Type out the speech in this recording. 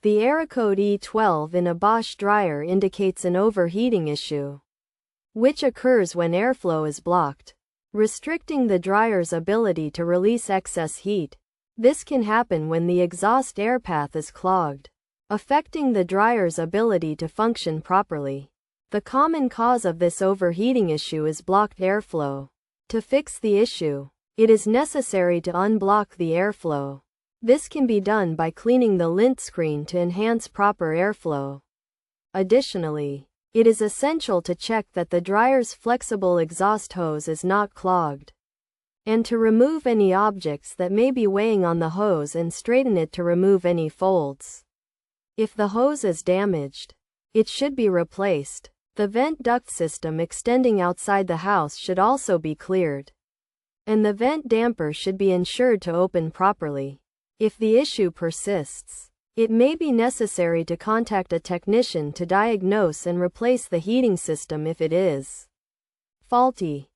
The error code E12 in a Bosch dryer indicates an overheating issue, which occurs when airflow is blocked, restricting the dryer's ability to release excess heat. This can happen when the exhaust air path is clogged, affecting the dryer's ability to function properly. The common cause of this overheating issue is blocked airflow. To fix the issue, it is necessary to unblock the airflow. This can be done by cleaning the lint screen to enhance proper airflow. Additionally, it is essential to check that the dryer's flexible exhaust hose is not clogged, and to remove any objects that may be weighing on the hose and straighten it to remove any folds. If the hose is damaged, it should be replaced. The vent duct system extending outside the house should also be cleared, and the vent damper should be ensured to open properly. If the issue persists, it may be necessary to contact a technician to diagnose and replace the heating system if it is faulty.